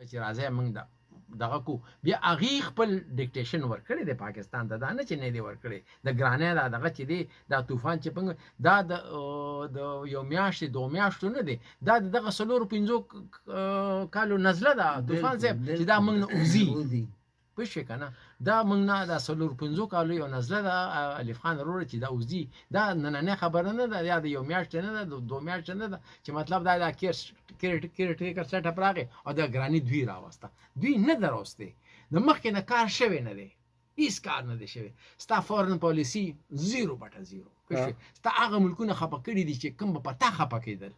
چې راځي موږ دغه کو بیا هغې خپل ډیکټیشن ورکړی دی پاکستان ته دا نه چې نه دی ورکړی د ګرانۍ دا دغه چې دی دا طوفان چې دا د یو میاشتې دوه میاشتو نه دی دا د دغه 4-5 کالو نزله ده طوفان صاحب چې دا موږ نه وځي پوه شوې که نه دا موږ نه دا 4-5 کالو یو نزله ده الف خان وروره چې دا وځي دا نننۍ خبره نه ده یا د یو میاشتې نه ده د 2 میاشتې نه ده چې مطلب دا کیرټیکر سیټ اپ راغی او دا ګراني دوی راوسته دوی نه ده راوستې د مخکې نه کار شوی نه دی هېڅ کار نه دی شوی ستا فارن پالیسي 0/0 پوه شوې ستا هغه ملکونه خفه کړي دي چې کوم به په تا خفه کېدل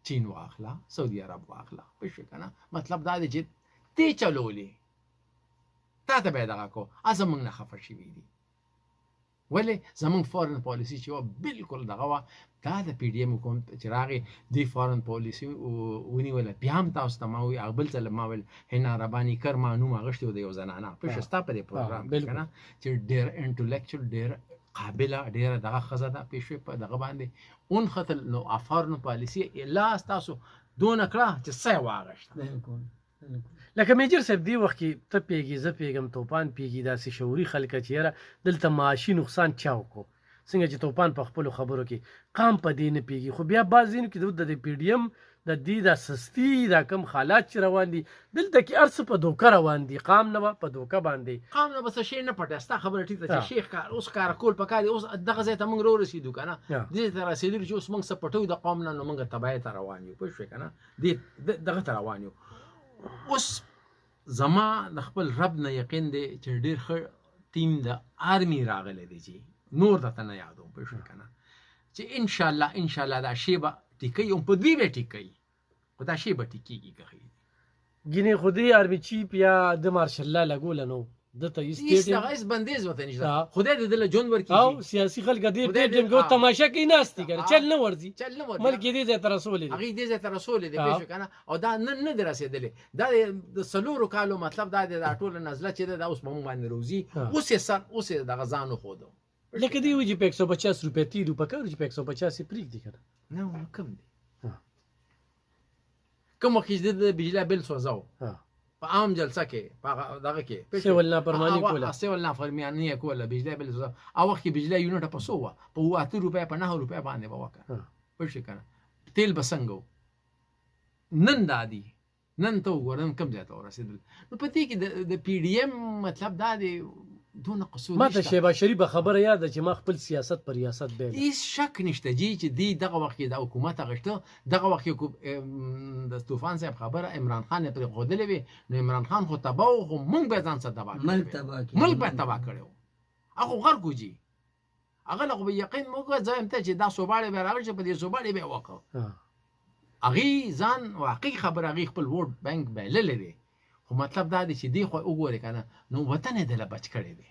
چین واخله سعودي عرب واخله پوه شوې که نه مطلب دا دی چې تی چلولې تا ته به یې دغه کو زموږ نه خفه شوي دي ولې زموږ فارن پالیسي چې وه بلکل دغه وه دا د پی ډي ایم حکومت چې راغې دوی فارن پالیسي ونیوله بیا هم تاسو ته ما وویل هغه بل ځل ما ویل حنا رباني کر ما نوم اخیستی و د یو زنانه پوه شوې ستا په دې پروګرام کې که نه چې ډېر انټلیکچوال ډېر قابله ډېره دغه ښځه ده پوه شوې په دغه باندې ونښتل نو فارن پالیسي لاس تاسو دونه کړه چې څه یې واغېشته لکه میجر صاحب دی وخت کې ته پیږي زه پیږم توپان پیږي داسې شعوري خلک چې یاره دلته معاشي نقصان چا وکړو څنګه چې توپان په خپلو خبرو کې قام په دې نه پیږي خو بیا بعض ځینو کې د پی ډي ایم د دې دا سستي دا کم حالات چې روان دي دلته کې هر څه په دوکه روان دي قام نه په دوکه باندې قام نه بس شی نه پټه ستا خبره ټیک ده چې شیخ کار اوس کار کول پکار دي اوس دغه ځای ته موږ رسیدو که نه دې ته رسېدلو چې اوس موږ څه پټو د قوم نه نو موږ تباهۍ ته روان یو پوه شوې که نه دغه ته روان یو اوس زما د خپل رب نه یقین دی چې ډېر ښه ټیم د آرمي راغلی دی چې نور درته نه یادوم پوه شوې که نه چې انشاءالله دا شی به ټیکوي او په دوی به ټیکوي خو دا شی به ټیکېږي که ښه ګینې خو دې آرمي چیف یا د مارشل الله لګوله نو دته هیڅ بندیز وته نشته خدای دې دله ژوند ورکړي او سیاسي خلک دې ټیم کې تماشا کوي ناستي کوي چل نه ورځي ملک دې ځای ته رسولې هغې دې ځای ته رسولې دی پوه شوې که نه او دا نن نه دی رسېدلې دا د 4 کالو مطلب دا دی دا ټوله نزله چې ده دا اوس په موږ باندې روځي اوس یې دغه ځان وښودو لکه دې وایي چې په 150 روپۍ تیرو په کار چې په 150 یې پرېږدي که نه کم دی کوم وخت چې د بجلی بل سوځاو په عام جلسه کې په دغه کې سیول نافرماني کوله سیول نافرماني یې کوله بجلی بل سوځاو هغه وخت کې بجلی یونټه په څو وه په 8 روپۍ په 9 روپۍ باندې به وکړه پوه شوې که نه تیل به څنګه و نن دا دي نن ته وګوره نن کوم ځای ته ورسېدل نو په دې کې د پی ډي ایم مطلب دا دی دونه قصور ما ته شهباز شریف خبره یاد ده چې ما خپل سیاست پر ریاست بیل هیڅ شک نشته جی چې دی دغه وخت کې د حکومت اغشته دغه وخت کې د طوفان صاحب خبره عمران خان پرې ښودلې وي نو عمران خان خو تباه خو موږ به ځان سره تباه ملک به تباه کړی و هغه غرق و جي هغه له خو به یقین موږ ځایم ته چې دا صوباړې به راغلی چې په دې صوباړې به یې وکړ هغې ځان واقعي خبره هغې خپل ووټ بینک بایللی دی خو مطلب دا دی چې دی خو وګورې که نه نو وطن یې دله بچ کړی دی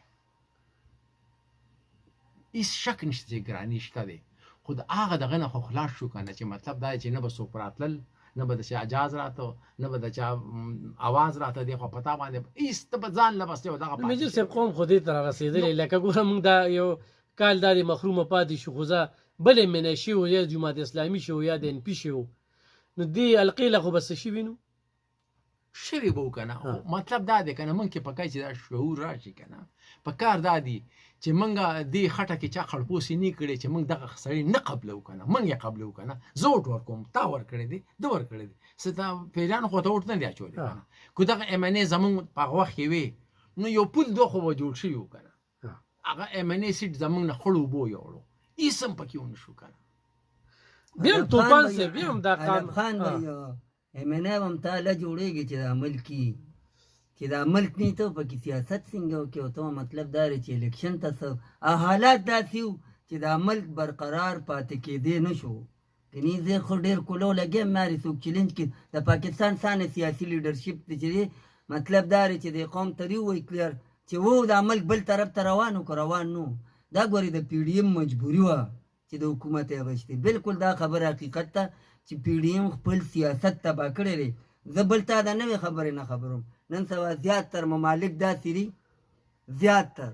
هېڅ شک نشته چې ګراني شته دی خو د هغه دغه نه خو خلاص شو که نه چې مطلب دا دی چې نه به څوک راتلل نه به د چا اجاز راته نه به د چا اواز راته دی خو په تا باندې هېڅ ته به ځان له بس یو دغه میجر صاحب قوم خو دې ته رارسېدلی لکه ګوره موږ دا یو کال دا د محرومه پاتې شو خو زه بلې منع شوي یا جماعت اسلامي شو یا د NP شو نو دې القې له خو به څه شوي نو شوي به که نه مطلب دا دی که نه موږ کې پکای چې دا شعور راشي که نه په کار دا دی چې موږ دې خټه کې چا خړپوسي نه کړې چې موږ دغه سړی نه قبلو که نه موږ یې قبلو که نه زه وټ ورکوم تا ورکړی دی ده ورکړی دی څه تا پیریانو خو ته وټ نه دی اچولی که نه که دغه MNA زموږ په هغه وخت کې وې نو یو پل دوه خو به جوړ شوي وو که نه هغه MNA سیټ زموږ نه خړ اوبو یوړو هېڅ هم پکې ونه شو که نه بیا هم توپان صاحب بیا هم دا خان MNA هم تا له جوړېږي چې دا ملکي چې دا ملک نه ته پکې سیاست څنګه وکړي او ته مطلب دا دی چې الیکشن ته څه حالات داسې وو چې دا ملک برقرار پاتې کېدی نه شو کني زه خو ډېر کولو لګیم ماري څوک چلنج کې د پاکستان سانه سیاسي لیډرشپ چې مطلب دا دی چې د قوم تری وایي کلیر چې وو دا ملک بل طرف ته روان نو دا ګوري د پی ډي ایم مجبوري وه چې د حکومت یې غشتي بالکل دا خبره حقیقت ته چې پی ډي ایم خپل سیاست تباه کړی دی زه بل تا دا نوې خبرې نه خبروم نن سبا زیاتر ممالک داسې دي زیاتر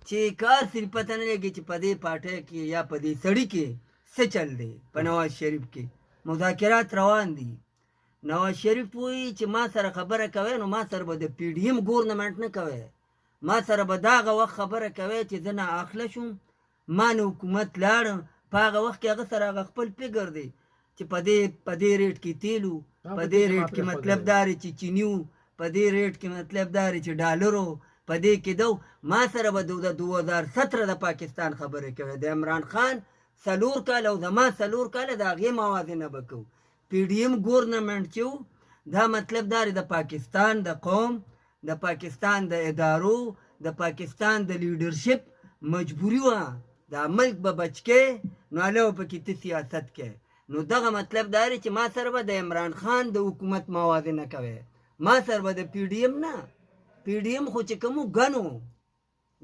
چې کار صرف پته نه لګي چې په دې پاټۍ کې یا په دې سړي کې څه چل دی په نواز شریف کې مذاکرات روان دي نواز شریف وایي چې ما سره خبره کوي نو ما سره به د پی ډي ایم ګورنمنټ نه کوي، ما سره به د هغه وخت خبره کوي چې زه نااخله شوم، ما نه حکومت لاړم. په هغه وخت کې هغه سره هغه خپل فکر دی چې په دې ریټ کې تیلو، په دې ریټ کې مطلب دا دی چې چینی و، په دې ریټ کې مطلب دا دی چې ډالرو، په دې کې دو. ما سره به د 2017 د پاکستان خبرې کوي، د عمران خان 4 کاله او زما 4 کاله د هغې موازنه به کوو. پی ډي ایم ګورنمنټ چې و دا مطلب دا دی د پاکستان د قوم، د پاکستان د ادارو، د پاکستان د لیډرشپ مجبوري وه دا ملک به بچ کې نو هله به پکې ته سیاست کې. نو دغه مطلب دا دی چې ما سره به د عمران خان د حکومت موازنه کوي، ما سره به د پی ډي ایم نه. پی ډي ایم خو چې کومو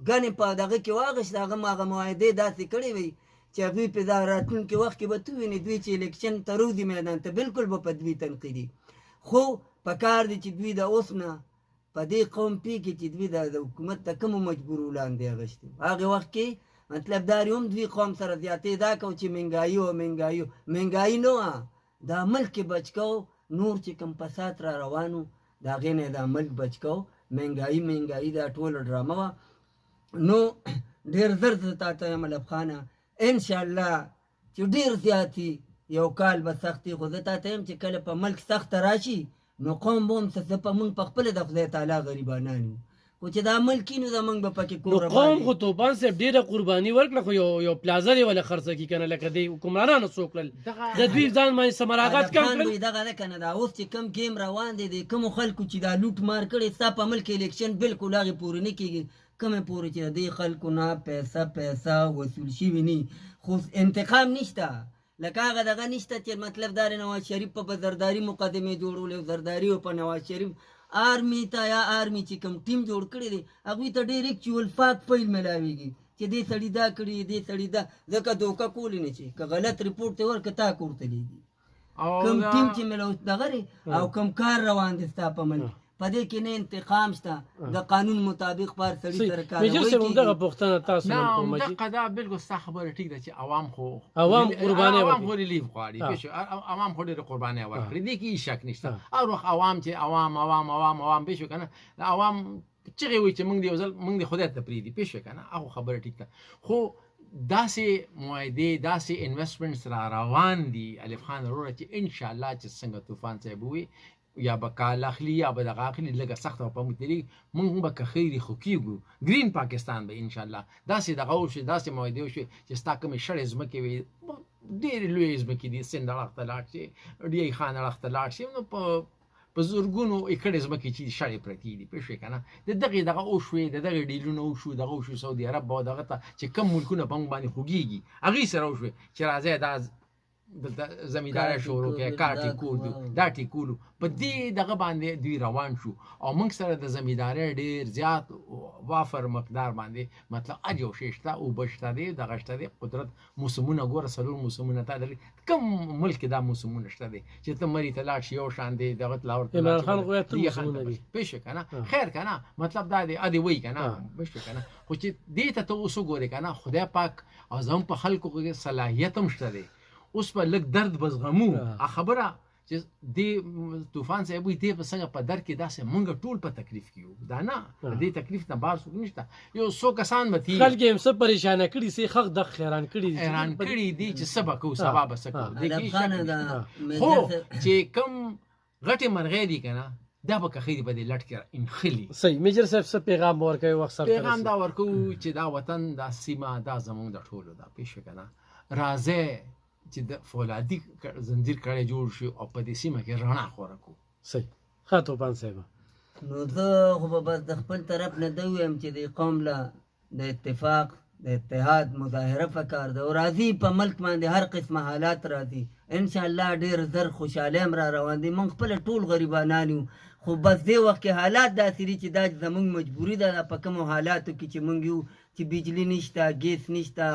ګنې په دغه کې واغېشت، هغه معاهدې داسې کړې وي چې هغوی په راتلونکي وخت کې به ته ووینې دوی چې الیکشن ته روځي میدان ته بالکل به په دوی تنقیدي. خو په کار دی چې دوی د اوس نه په دې قوم پېږي چې دوی د حکومت ته کومو مجبورو لاندې اغېشتي. هغې وخت کې مطلب دا هم دوی قوم سره زیاتې دا کو چې مهنګایي نه وه، دا ملک کې بچ کو، نور چې کوم فساد را روانو د هغې نه دا ملک بچ کو. مهنګایي دا ټوله ډرامه وه. نو ډېر زر زه تا ته یم ملب خانه انشاءالله چې ډېر زیاتي یو کال به سختي، خو زه تا ته یم چې کله په ملک سخته راشي نو قوم به هم څه په موږ په خپله د خدای تعالی غریبانان یو، خو چې دا ملک نو زموږ به پکې کور قوم خو توپان صاحب ډېره قرباني ورکړه، خو یو پلازه یې وله خرڅه کي که نه لکه د حکمرانانو څو کړل د دوی ځان باندې څه مراعات کم کړل. دغه ده که نه دا اوس چې کم ګیم روان دی د کومو خلکو چې دا لوټ مار کړی ستا په ملک الیکشن بالکل هغې پورې نه کېږي، کومې پورې چې د دې خلکو نه پیسه وصول شوي نه، خو انتقام نشته. لکه هغه دغه نشته چې مطلب دا نواز شریف په زرداري مقدمې جوړولې او زرداري په نواز شریف آرمي ته یا آرمي چې کوم ټیم جوړ کړی دی هغوی ته ډېر ایکچوال فاک فیل میلاویږي چې دې سړي دا کړي دې سړي دا، ځکه دوکه کولی نه شي که غلط ریپورټ ته ورکړه تا کور ته لیږي. کوم ټیم چې میلاو دغه او کوم کار روان دی ستا په ملک په دې کې نه انتقام شته، د قانون مطابق پر سړي سره کاروي کېږي. دغه پوښتنه تاسو نه همدغه دا بالکل ستا خبره ټیک ده چې عوام قربانۍ عوام خو ریلیف غواړي، عوام خو ډېره قربانۍ ورکړي، دې کې هېڅ شک نشته. هر وخت عوام چې عوام پوه شو که نه د عوام چغې وایي چې موږ د خدای ته پرېږدي پوه شوې که نه، هغه خبره ټیک ده. خو داسې معاهدې داسې انویسټمنټس را روان دي الف خان وروره چې انشاءالله چې څنګه طوفان صاحب ووایي یا به کال اخلي یا به دغه اخلي لږه سخته به په موږ تېرېږي، موږ به که خیرې خو کېږو ګرین پاکستان به انشاءالله داسې دغه وشي داسې معاهدې وشي چې ستا کومې شړې ځمکې وي ډېرې لویې ځمکې دي، سند اړخ ته لاړ شي، ډی خان اړخ ته لاړ شي، نو په زرګونو ایکړې ځمکې چې شړې پرتې دي پوه شوې که نه. د دغه وشوې د دغې ډیلونه وشو دغه وشو سعودي عرب به دغه ته چې کم ملکونه په موږ باندې خوږېږي هغې سره وشوې چې راځئ دا دلته زمینداری شروع کړه کار ټیکولو دا ټیکولو په دې دغه باندې دوی روان شو او موږ سره د زمینداری ډېر زیات وافر مقدار باندې مطلب هر یو شی شته اوبه شته دی دغه شته دی قدرت موسمونه ګوره 4 موسمونه تا لري کوم ملک دا موسمونه شته دی چې ته مرې ته لاړ شي یو شان دی دغه ته لاړ عمران خان خو 3 موسمونه دي پوه شوې که نه خیر که نه مطلب دا دی ادې وایي که نه پوه شوې که نه خو چې دې ته اوس وګورې که نه خدای پاک او زموږ په خلکو کې صلاحیت هم شته دی اوس په لږ درد به زغمو خبره چې دې طوفان صاحب وایي دې په څنګه په در کې داسې مونږ ټول په تکلیف کې یو دا نه دې تکلیف نه بار څوک نشته یو څو کسان به تي خلک یې هم څه پریشانه کړي سي خخ د حیران کړي دي چې څه به کوو سبا به څه کوو دې کې خو چې کوم غټې مرغۍ دي که نه دا به که خیرې به دې لټ کې انخلي. صحیح میجر صاحب څه پیغام ورکوي وخت سره پیغام دا ورکوو چې دا وطن دا سیمه دا زموږ د ټولو دا پوه شوې که نه راځئ چې د فولادي زنجیر کړی جوړ شي او په دې سیمه کې رڼا خوره کړو. صحیح ښه طوفان صاحب نو زه خو به بس د خپل طرف نه دا ووایم چې د قوم له د اتفاق د اتحاد مظاهره پکار ده او راځي په ملک باندې هر قسمه حالات راځي انشاءالله ډېر زر خوشحالۍ هم را روان دي موږ خپله ټول غریبانان یو خو بس دې وخت کې حالات داسې دي چې دا زموږ مجبوري ده په کومو حالاتو کې چې موږ یو چې بجلی نشته ګیس نشته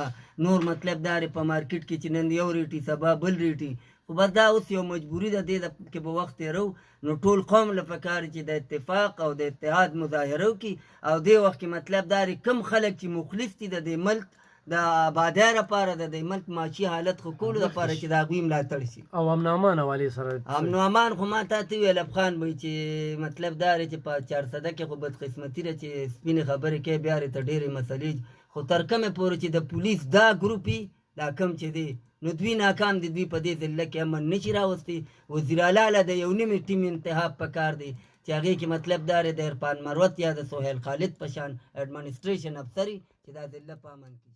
نور مطلب دا دی په مارکیټ کې چې نن یو ریټي سبا بل ریټي خو بس دا اوس یو مجبوري ده دې کې به وخت تېرو نو ټول قوم له پکار چې د اتفاق او د اتحاد مظاهره وکړي او دې وخت کې مطلب دا دی کم خلک چې مخلص دي د دې ملک د آبادۍ لپاره د ملک معاشي حالت ښه کولو لپاره چې د هغوی ملاتړ شي. او امن امان حوالې سره امن و امان خو ما تا ته وویل افغان وایي چې مطلب دا دی چې په 400 کې خو بدقسمتي ده چې سپینې خبرې کوي بیا ته ډېرې مسلې خو تر کومې پورې چې د پولیس دا ګروپ وي دا کم چې دی نو دوی ناکام دي دوی په دې ضلع کې امن نشي راوستی. وزیر اعلی له د یو نوي ټیم انتخاب پکار دی چې هغې کې مطلب دا دی د عرفان مروت یا د سهیل خالد په شان ایډمنسټریشن افسر چې دا ضلع په امن کې